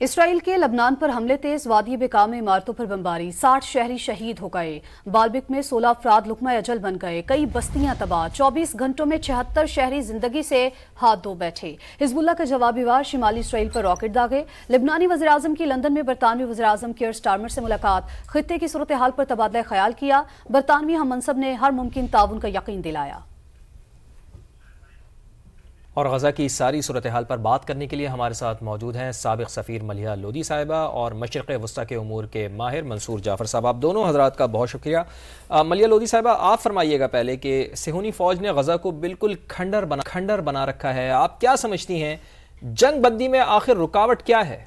اسرائیل کے لبنان پر حملے تیز وادی بقاع میں عمارتوں پر بمباری 60 شہری شہید ہو گئے بالبک میں 16 افراد لقمہ اجل بن گئے کئی بستیاں تباہ 24 گھنٹوں میں 76 شہری زندگی سے ہاتھ دھو بیٹھے حزب اللہ کا جوابی وار شمالی اسرائیل پر راکٹ داغے لبنانی وزیراعظم کی لندن میں برطانوی وزیراعظم کیئر سٹارمر سے ملاقات خطے کی صورتحال پر تبادلہ خیال کیا برطانوی ہم منصب نے ہر ممکن تعاون کا یقین دلایا اور غزہ کی ساری صورتحال پر بات کرنے کے لیے ہمارے ساتھ موجود ہیں سابق سفیر ملیحہ لودھی صاحبہ اور مشرق وسطیٰ کے امور کے ماہر منصور جعفر صاحب. آپ دونوں حضرات کا بہت شکریہ. ملیحہ لودھی صاحبہ آپ فرمائیے گا پہلے کہ صہیونی فوج نے غزہ کو بالکل کھنڈر بنا رکھا ہے. آپ کیا سمجھتی ہیں جنگ بندی میں آخر رکاوٹ کیا ہے؟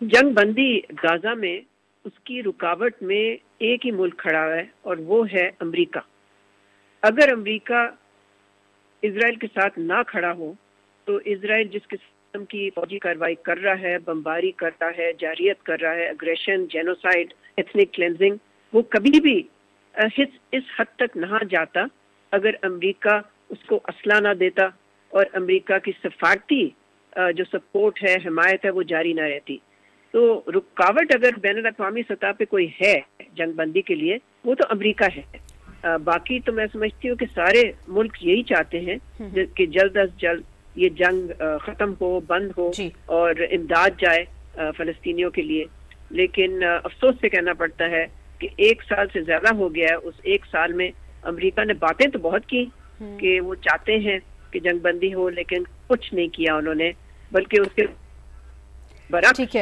جنگ بندی غزہ میں اس کی رکاوٹ میں ایک ہی ملک کھڑا ہے اور وہ ہے امریکہ. اگر امریکہ اسرائیل کے ساتھ نہ کھڑا ہو تو اسرائیل جس قسم کی فوجی کارروائی کر رہا ہے بمباری کرتا ہے جارحیت کر رہا ہے اگریشن جینوسائیڈ ایتھنک کلینزنگ وہ کبھی بھی اس حد تک نہ جاتا اگر امریکہ اس کو اسلحہ نہ دیتا اور امریکہ کی سفارتی جو سپورٹ ہے حمایت ہے وہ جاری نہ رہتی. تو رکاوٹ اگر بین الاقوامی سطح پہ کوئی ہے جنگ بندی کے لیے وہ تو امریکہ ہے. باقی تو میں سمجھتی ہوں کہ سارے ملک یہی چاہتے ہیں کہ جلد از جلد یہ جنگ ختم ہو بند ہو اور امداد جائے فلسطینیوں کے لیے. لیکن افسوس سے کہنا پڑتا ہے کہ 1 سال سے زیادہ ہو گیا ہے. اس 1 سال میں امریکہ نے باتیں تو بہت کی کہ وہ چاہتے ہیں کہ جنگ بندی ہو لیکن کچھ نہیں کیا انہوں نے بلکہ اس کے برعکس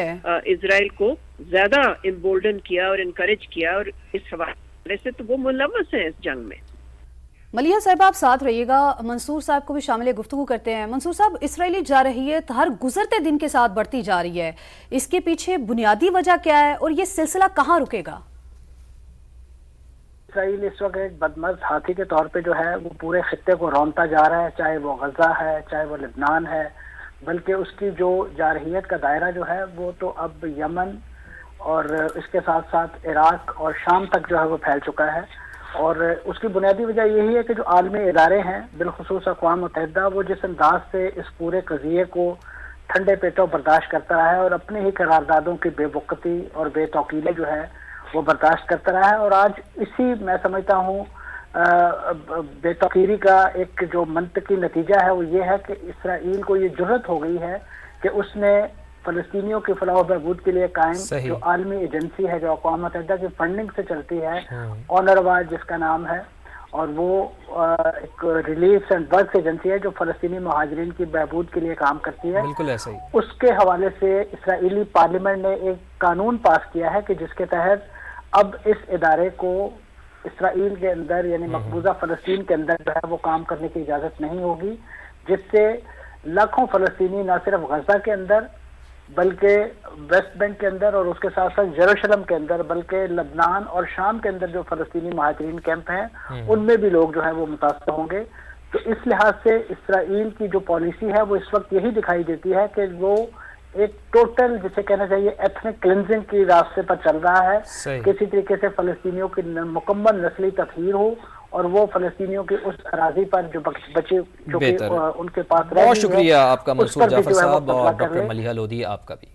اسرائیل کو زیادہ امبولڈن کیا اور انکریج کیا اور اس حوالے سے تو وہ ملوث ہیں اس جنگ میں. ملیحہ صاحب آپ ساتھ رہیے گا منصور صاحب کو بھی شامل گفتگو کرتے ہیں. منصور صاحب اسرائیلی جارحیت ہر گزرتے دن کے ساتھ بڑھتی جا رہی ہے اس کے پیچھے بنیادی وجہ کیا ہے اور یہ سلسلہ کہاں رکے گا؟ اسرائیل اس وقت ایک بدمز ہاتھی کے طور پہ جو ہے وہ پورے خطے کو رونتا جا رہا ہے چاہے وہ غزہ ہے چاہے وہ لبنان ہے بلکہ اس کی جو جارحیت کا دائرہ جو ہے وہ تو اب یمن اور اس کے ساتھ ساتھ عراق اور شام تک جو ہے وہ پھیل چکا ہے. اور اس کی بنیادی وجہ یہی ہے کہ جو عالمی ادارے ہیں بالخصوص اقوام متحدہ وہ جس انداز سے اس پورے قضیے کو ٹھنڈے پیٹوں برداشت کرتا رہا ہے اور اپنے ہی قراردادوں کی بے وقتی اور بے توقیلیں جو ہے وہ برداشت کرتا رہا ہے. اور آج اسی میں سمجھتا ہوں بے توقیری کا ایک جو منطقی نتیجہ ہے وہ یہ ہے کہ اسرائیل کو یہ جرأت ہو گئی ہے کہ اس نے فلسطینیوں کی فلاح و بہبود کے لیے قائم جو عالمی ایجنسی ہے جو اقوام متحدہ کی فنڈنگ سے چلتی ہے اونروا جس کا نام ہے اور وہ ایک ریلیف اینڈ ورکس ایجنسی ہے جو فلسطینی مہاجرین کی بہبود کے لیے کام کرتی ہے. بالکل ایسا ہی. اس کے حوالے سے اسرائیلی پارلیمنٹ نے ایک قانون پاس کیا ہے کہ جس کے تحت اب اس ادارے کو اسرائیل کے اندر یعنی مقبوضہ فلسطین کے اندر جو ہے وہ کام کرنے کی اجازت نہیں ہوگی جس سے لاکھوں فلسطینی نہ صرف غزہ کے اندر بلکہ ویسٹ بینک کے اندر اور اس کے ساتھ ساتھ یروشلم کے اندر بلکہ لبنان اور شام کے اندر جو فلسطینی مہاجرین کیمپ ہیں ان میں بھی لوگ جو ہے وہ متاثر ہوں گے. تو اس لحاظ سے اسرائیل کی جو پالیسی ہے وہ اس وقت یہی دکھائی دیتی ہے کہ وہ ایک ٹوٹل جسے کہنا چاہیے ایتھنک کلینزنگ کی راستے پر چل رہا ہے. کسی طریقے سے فلسطینیوں کی مکمل نسلی تطہیر ہو اور وہ فلسطینیوں کی اس اراضی پر جو بچے جو کہ ان کے پاس بہت شکریہ آپ کا منصور جعفر صاحب اور ڈاکٹر ملیحہ لودھی آپ کا بھی.